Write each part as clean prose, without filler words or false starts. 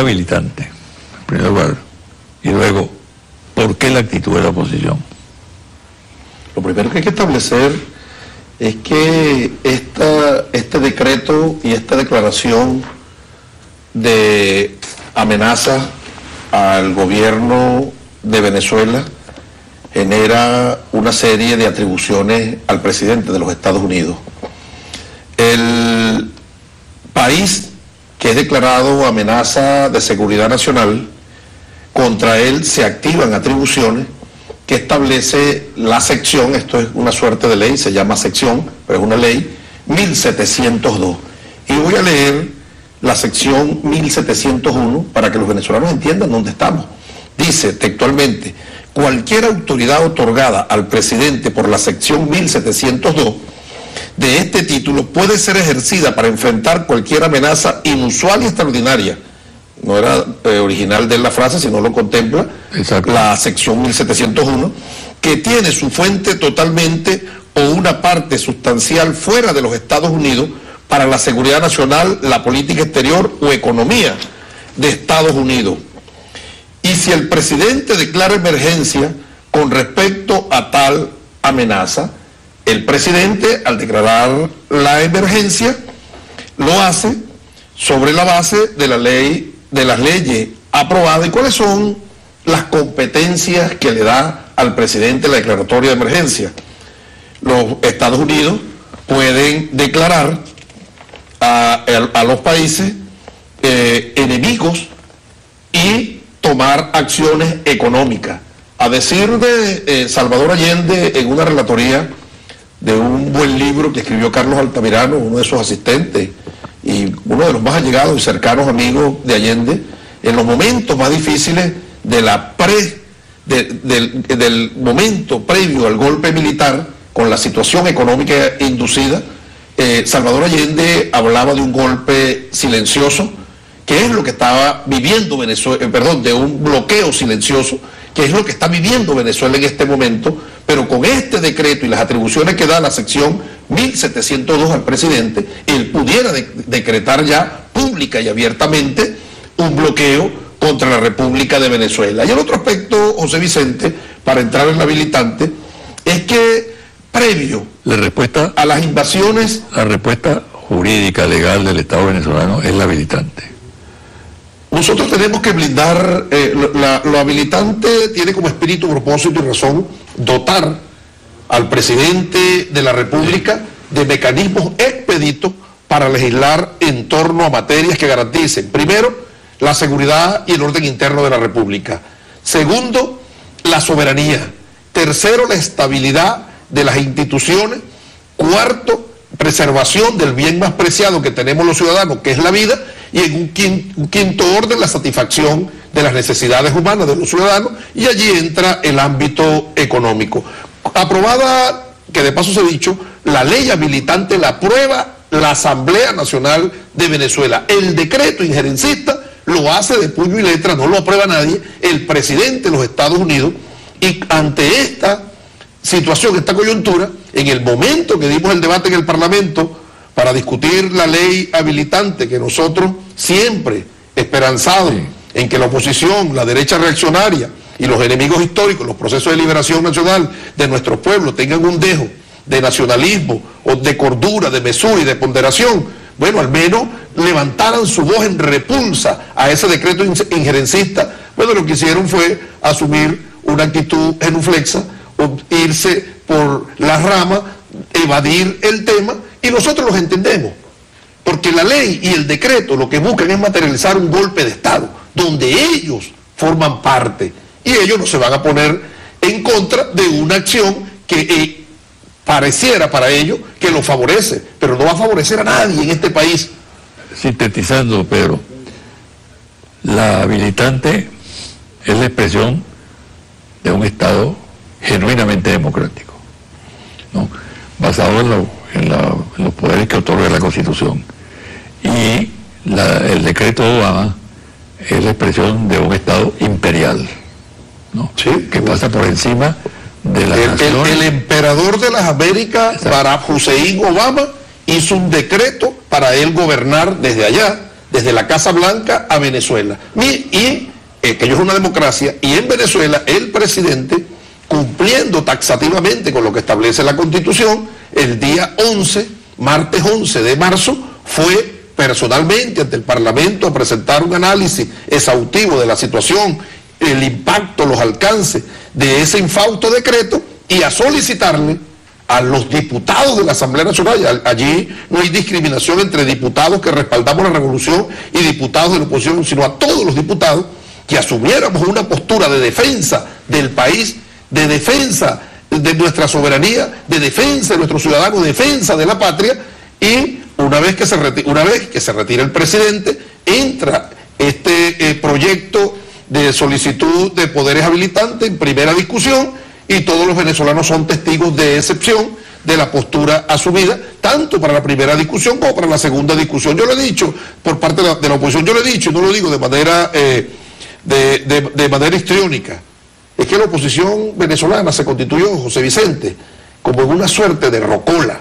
habilitante? En primer lugar. Y luego, ¿por qué la actitud de la oposición? Lo primero que hay que establecer es que este decreto y esta declaración de amenaza al gobierno de Venezuela genera una serie de atribuciones al presidente de los Estados Unidos. El país que es declarado amenaza de seguridad nacional, contra él se activan atribuciones que establece la sección, esto es una suerte de ley, se llama sección, pero es una ley, 1702. Y voy a leer la sección 1701 para que los venezolanos entiendan dónde estamos. Dice textualmente: cualquier autoridad otorgada al presidente por la sección 1702 de este título puede ser ejercida para enfrentar cualquier amenaza inusual y extraordinaria. No era original de la frase, sino lo contempla. Exacto. La sección 1701, que tiene su fuente totalmente o una parte sustancial fuera de los Estados Unidos para la seguridad nacional, la política exterior o economía de Estados Unidos. Y si el presidente declara emergencia con respecto a tal amenaza, el presidente, al declarar la emergencia, lo hace sobre la base de la ley, de las leyes aprobadas. ¿Y cuáles son las competencias que le da al presidente la declaratoria de emergencia? Los Estados Unidos pueden declarar a los países enemigos y tomar acciones económicas. A decir de Salvador Allende, en una relatoría de un buen libro que escribió Carlos Altamirano, uno de sus asistentes y uno de los más allegados y cercanos amigos de Allende, en los momentos más difíciles del momento previo al golpe militar, con la situación económica inducida, Salvador Allende hablaba de un golpe silencioso, que es lo que estaba viviendo Venezuela, de un bloqueo silencioso, que es lo que está viviendo Venezuela en este momento, pero con este decreto y las atribuciones que da la sección 1702 al presidente, él pudiera decretar ya pública y abiertamente un bloqueo contra la República de Venezuela. Y el otro aspecto, José Vicente, para entrar en la habilitante, es que previo a las invasiones... La respuesta jurídica, legal del Estado venezolano es la habilitante. Nosotros tenemos que blindar, lo habilitante tiene como espíritu, propósito y razón dotar al presidente de la República de mecanismos expeditos para legislar en torno a materias que garanticen, primero, la seguridad y el orden interno de la República; segundo, la soberanía; tercero, la estabilidad de las instituciones; cuarto, preservación del bien más preciado que tenemos los ciudadanos, que es la vida; y en un quinto orden, la satisfacción de las necesidades humanas de los ciudadanos, y allí entra el ámbito económico. Aprobada, que de paso se ha dicho, la ley habilitante la aprueba la Asamblea Nacional de Venezuela. El decreto injerencista lo hace de puño y letra, no lo aprueba nadie, el presidente de los Estados Unidos, y ante esta situación, esta coyuntura, en el momento que dimos el debate en el Parlamento para discutir la ley habilitante, que nosotros siempre esperanzados en que la oposición, la derecha reaccionaria y los enemigos históricos, los procesos de liberación nacional de nuestros pueblos tengan un dejo de nacionalismo o de cordura, de mesura y de ponderación, bueno, al menos levantaran su voz en repulsa a ese decreto injerencista. Bueno, lo que hicieron fue asumir una actitud genuflexa, irse por la rama, evadir el tema, y nosotros los entendemos, porque la ley y el decreto lo que buscan es materializar un golpe de Estado, donde ellos forman parte, y ellos no se van a poner en contra de una acción que pareciera para ellos que lo favorece, pero no va a favorecer a nadie en este país. Sintetizando, Pedro, la habilitante es la expresión de un Estado genuinamente democrático, ¿no? Basado en los poderes que otorga la Constitución. Y el decreto de Obama es la expresión de un Estado imperial, ¿no? Sí, que pasa por encima de las naciones. El emperador de las Américas, Barack Hussein Obama, hizo un decreto para él gobernar desde allá, desde la Casa Blanca a Venezuela. Que ello es una democracia, y en Venezuela el presidente, cumpliendo taxativamente con lo que establece la Constitución, el día 11, martes 11 de marzo, fue personalmente ante el Parlamento a presentar un análisis exhaustivo de la situación, el impacto, los alcances de ese infausto decreto, y a solicitarle a los diputados de la Asamblea Nacional, allí no hay discriminación entre diputados que respaldamos la revolución y diputados de la oposición, sino a todos los diputados, que asumiéramos una postura de defensa del país, de defensa de nuestra soberanía, de defensa de nuestros ciudadanos, de defensa de la patria, y una vez que se retire el presidente, entra este proyecto de solicitud de poderes habilitantes en primera discusión, y todos los venezolanos son testigos de excepción de la postura asumida, tanto para la primera discusión como para la segunda discusión. Yo lo he dicho por parte de la oposición, yo lo he dicho y no lo digo de manera histriónica, es que la oposición venezolana se constituyó, José Vicente, como en una suerte de rocola,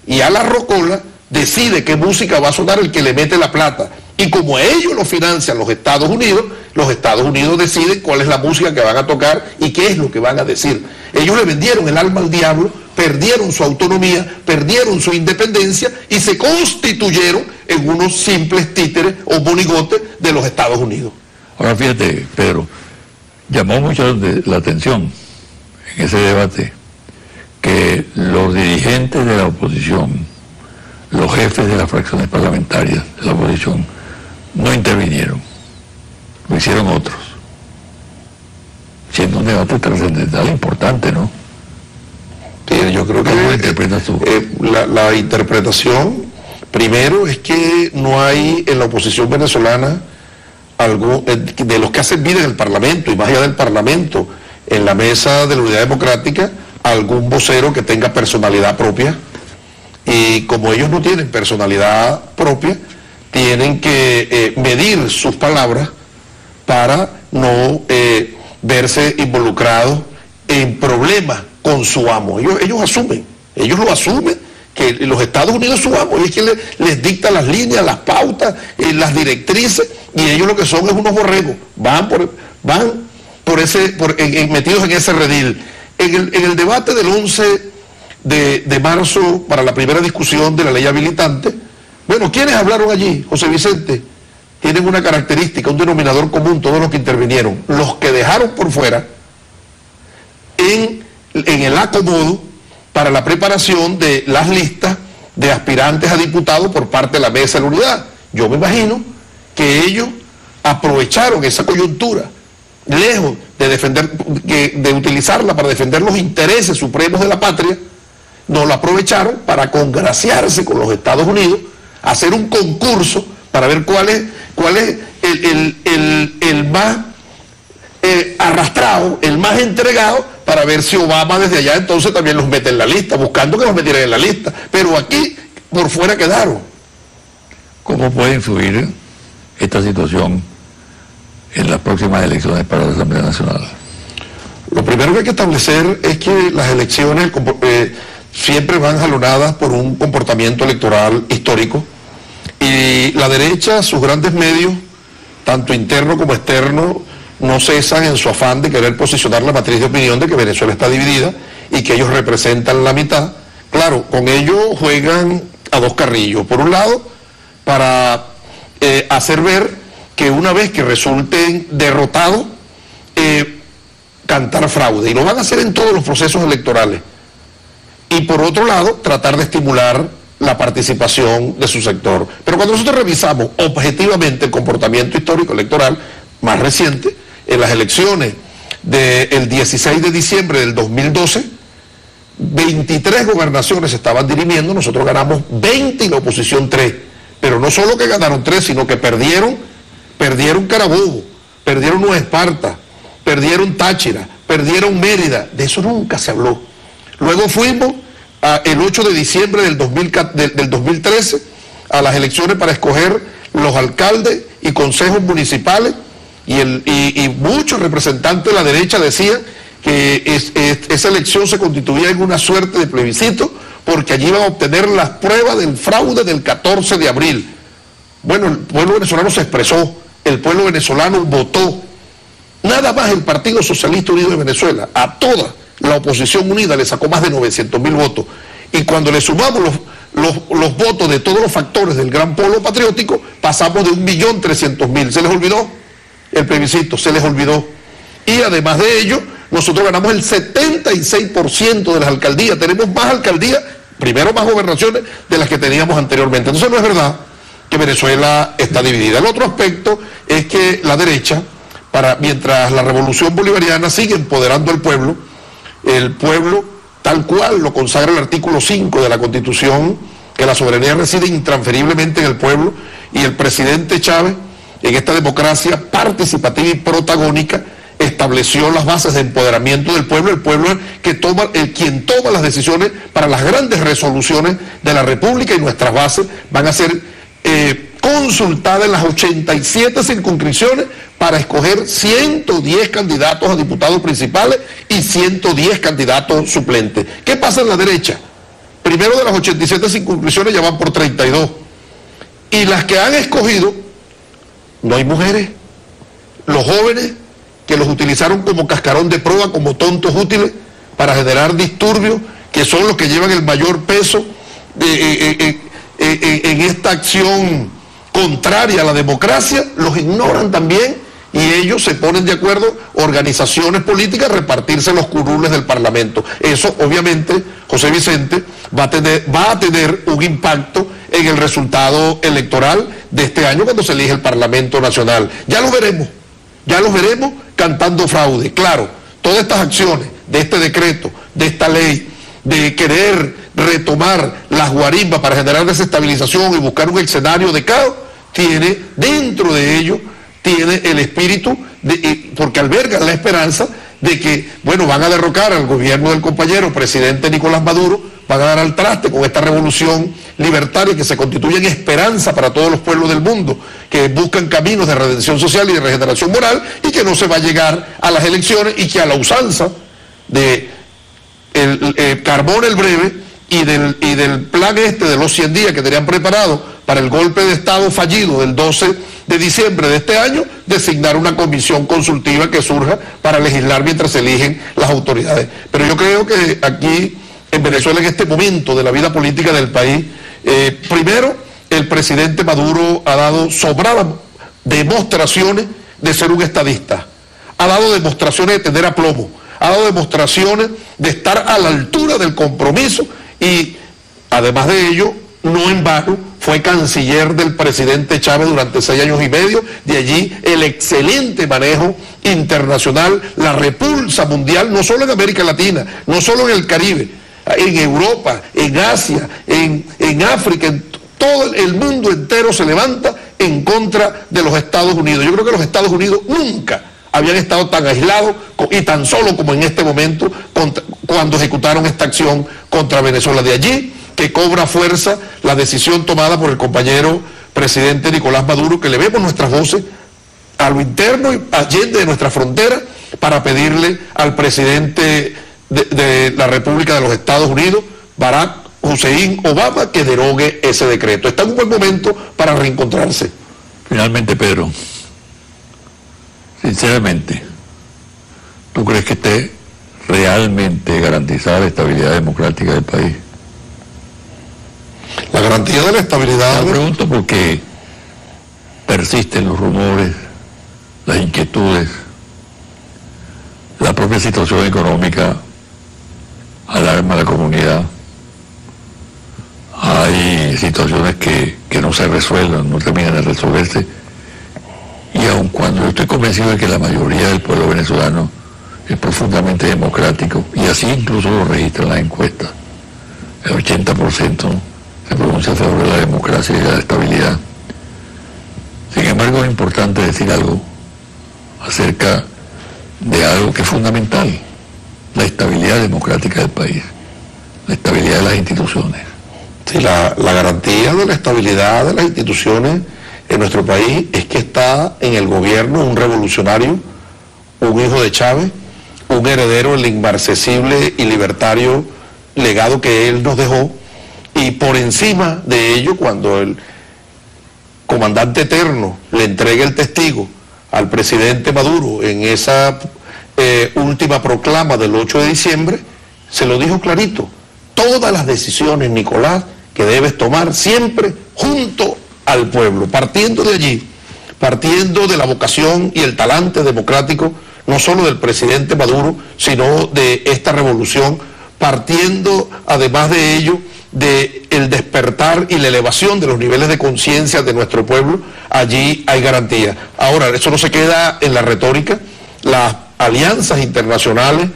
y a la rocola decide qué música va a sonar el que le mete la plata, y como ellos lo financian los Estados Unidos deciden cuál es la música que van a tocar y qué es lo que van a decir. Ellos le vendieron el alma al diablo, perdieron su autonomía, perdieron su independencia y se constituyeron en unos simples títeres o monigotes de los Estados Unidos. Ahora fíjate, Pedro, llamó mucho la atención en ese debate que los dirigentes de la oposición, los jefes de las fracciones parlamentarias de la oposición, no intervinieron, lo hicieron otros, siendo un debate trascendental importante, ¿no? Sí, yo creo que ¿Cómo lo interpretas tú? La interpretación, primero, es que no hay en la oposición venezolana algo de los que hacen vida en el Parlamento y más allá del Parlamento, en la mesa de la Unidad Democrática, algún vocero que tenga personalidad propia, y como ellos no tienen personalidad propia, tienen que medir sus palabras para no verse involucrados en problemas con su amo. Ellos lo asumen, que los Estados Unidos es su amo, y es quien les dicta las líneas, las pautas, las directrices, y ellos lo que son es unos borregos, metidos en ese redil. En el debate del 11 de marzo para la primera discusión de la ley habilitante, bueno, ¿quiénes hablaron allí, José Vicente? Tienen una característica, un denominador común, todos los que intervinieron. Los que dejaron por fuera en el acomodo para la preparación de las listas de aspirantes a diputados por parte de la Mesa de la Unidad. Yo me imagino que ellos aprovecharon esa coyuntura, lejos de utilizarla para defender los intereses supremos de la patria, no la aprovecharon para congraciarse con los Estados Unidos, hacer un concurso para ver cuál es el más arrastrado, el más entregado, para ver si Obama desde allá entonces también los mete en la lista, buscando que los metieran en la lista. Pero aquí por fuera quedaron. ¿Cómo puede influir esta situación en las próximas elecciones para la Asamblea Nacional? Lo primero que hay que establecer es que las elecciones siempre van jalonadas por un comportamiento electoral histórico, y la derecha, sus grandes medios, tanto interno como externo, no cesan en su afán de querer posicionar la matriz de opinión de que Venezuela está dividida y que ellos representan la mitad. Claro, con ello juegan a dos carrillos. Por un lado, para hacer ver que una vez que resulten derrotados, cantar fraude, y lo van a hacer en todos los procesos electorales. Y por otro lado, tratar de estimular la participación de su sector. Pero cuando nosotros revisamos objetivamente el comportamiento histórico electoral más reciente, en las elecciones del 16 de diciembre del 2012, 23 gobernaciones se estaban dirimiendo, nosotros ganamos 20 y la oposición 3. Pero no solo que ganaron 3, sino que perdieron Carabobo, perdieron Nueva Esparta, perdieron Táchira, perdieron Mérida. De eso nunca se habló. Luego fuimos el 8 de diciembre del 2013 a las elecciones para escoger los alcaldes y consejos municipales, y muchos representantes de la derecha decían que esa elección se constituía en una suerte de plebiscito porque allí iban a obtener las pruebas del fraude del 14 de abril. Bueno, el pueblo venezolano se expresó, el pueblo venezolano votó. Nada más el Partido Socialista Unido de Venezuela, a toda la oposición unida le sacó más de 900.000 votos. Y cuando le sumamos los votos de todos los factores del gran polo patriótico, pasamos de 1.300.000. ¿Se les olvidó el plebiscito? Se les olvidó. Y además de ello, nosotros ganamos el 76% de las alcaldías. Tenemos más alcaldías, primero más gobernaciones de las que teníamos anteriormente. Entonces no es verdad que Venezuela está dividida. El otro aspecto es que la derecha, mientras la revolución bolivariana sigue empoderando al pueblo, el pueblo, tal cual lo consagra el artículo 5 de la Constitución, que la soberanía reside intransferiblemente en el pueblo, y el presidente Chávez, en esta democracia participativa y protagónica, estableció las bases de empoderamiento del pueblo. El pueblo es quien toma las decisiones para las grandes resoluciones de la República, y nuestras bases van a ser consultadas en las 87 circunscripciones para escoger 110 candidatos a diputados principales y 110 candidatos suplentes. ¿Qué pasa en la derecha? Primero, de las 87 circunscripciones ya van por 32. Y las que han escogido, no hay mujeres. Los jóvenes, que los utilizaron como cascarón de proa, como tontos útiles, para generar disturbios, que son los que llevan el mayor peso en esta acción contraria a la democracia, los ignoran también, y ellos se ponen de acuerdo, organizaciones políticas, a repartirse los curules del Parlamento. Eso, obviamente, José Vicente, va a tener un impacto en el resultado electoral de este año, cuando se elige el Parlamento Nacional. Ya los veremos cantando fraude. Claro, todas estas acciones de este decreto, de esta ley, de querer retomar las guarimbas para generar desestabilización y buscar un escenario de caos, tiene dentro de ello, tiene el espíritu, porque alberga la esperanza de que, bueno, van a derrocar al gobierno del compañero presidente Nicolás Maduro, van a dar al traste con esta revolución libertaria que se constituye en esperanza para todos los pueblos del mundo, que buscan caminos de redención social y de regeneración moral, y que no se va a llegar a las elecciones, y que a la usanza de Carbón el Breve y del plan de los 100 días que tenían preparado para el golpe de Estado fallido del 12 de diciembre de este año, designar una comisión consultiva que surja para legislar mientras se eligen las autoridades. Pero yo creo que aquí en Venezuela, en este momento de la vida política del país, primero, el presidente Maduro ha dado sobradas demostraciones de ser un estadista, ha dado demostraciones de tener aplomo, ha dado demostraciones de estar a la altura del compromiso, y además de ello, no en vano, fue canciller del presidente Chávez durante 6 años y medio, de allí el excelente manejo internacional, la repulsa mundial, no solo en América Latina, no solo en el Caribe, en Europa, en Asia, en África, en todo el mundo entero se levanta en contra de los Estados Unidos. Yo creo que los Estados Unidos nunca habían estado tan aislados y tan solos como en este momento cuando ejecutaron esta acción contra Venezuela. De allí que cobra fuerza la decisión tomada por el compañero presidente Nicolás Maduro, que le vemos nuestras voces a lo interno y allende de nuestra frontera, para pedirle al presidente de la República de los Estados Unidos, Barack Hussein Obama, que derogue ese decreto. Está en un buen momento para reencontrarse. Finalmente, Pedro, sinceramente, ¿tú crees que esté realmente garantizada la estabilidad democrática del país? La garantía de la estabilidad... Me pregunto porque persisten los rumores, las inquietudes, la propia situación económica alarma a la comunidad. Hay situaciones que no se resuelven, no terminan de resolverse, y aun cuando yo estoy convencido de que la mayoría del pueblo venezolano es profundamente democrático, y así incluso lo registran las encuestas, el 80% se pronuncia a favor de la democracia y de la estabilidad. Sin embargo, es importante decir algo acerca de algo que es fundamental: la estabilidad democrática del país, la estabilidad de las instituciones. Sí, la garantía de la estabilidad de las instituciones en nuestro país es que está en el gobierno un revolucionario, un hijo de Chávez, un heredero del inmarcesible y libertario legado que él nos dejó, y por encima de ello, cuando comandante eterno le entregue el testigo al presidente Maduro en esa última proclama del 8 de diciembre, se lo dijo clarito: todas las decisiones, Nicolás, que debes tomar siempre junto al pueblo, partiendo de allí, partiendo de la vocación y el talante democrático, no solo del presidente Maduro, sino de esta revolución, partiendo además de ello de el despertar y la elevación de los niveles de conciencia de nuestro pueblo. Allí hay garantía. Ahora, eso no se queda en la retórica, las alianzas internacionales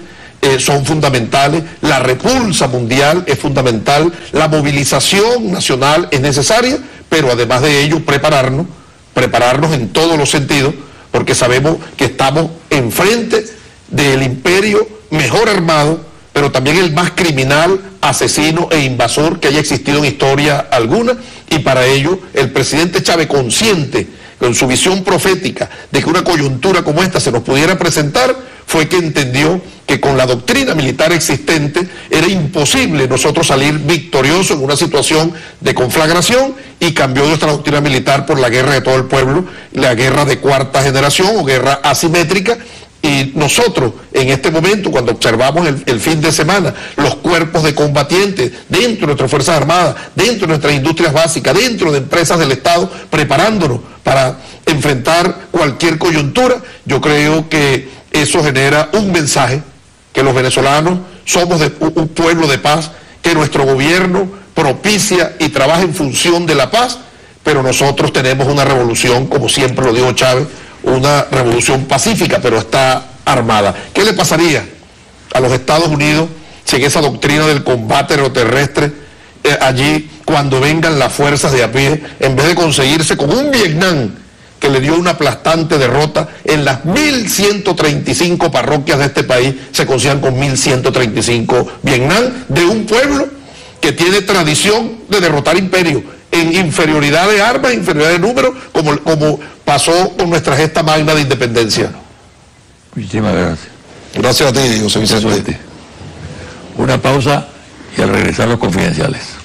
son fundamentales, la repulsa mundial es fundamental, la movilización nacional es necesaria, pero además de ello prepararnos en todos los sentidos, porque sabemos que estamos enfrente del imperio mejor armado, pero también el más criminal, asesino e invasor que haya existido en historia alguna, y para ello el presidente Chávez, consciente con su visión profética de que una coyuntura como esta se nos pudiera presentar, fue que entendió que con la doctrina militar existente era imposible nosotros salir victoriosos en una situación de conflagración, y cambió nuestra doctrina militar por la guerra de todo el pueblo, la guerra de cuarta generación o guerra asimétrica. Y nosotros, en este momento, cuando observamos el fin de semana, los cuerpos de combatientes dentro de nuestras Fuerzas Armadas, dentro de nuestras industrias básicas, dentro de empresas del Estado, preparándonos para enfrentar cualquier coyuntura, yo creo que eso genera un mensaje, que los venezolanos somos un pueblo de paz, que nuestro gobierno propicia y trabaja en función de la paz, pero nosotros tenemos una revolución, como siempre lo dijo Chávez, una revolución pacífica, pero está armada. ¿Qué le pasaría a los Estados Unidos si en esa doctrina del combate aeroterrestre, allí, cuando vengan las fuerzas de a pie, en vez de conseguirse con un Vietnam que le dio una aplastante derrota, en las 1.135 parroquias de este país se consigan con 1.135 Vietnam, de un pueblo que tiene tradición de derrotar imperios en inferioridad de armas, inferioridad de números, como pasó con nuestra gesta magna de independencia? Muchísimas gracias. Gracias a ti, José Vicente. Una pausa y al regresar los confidenciales.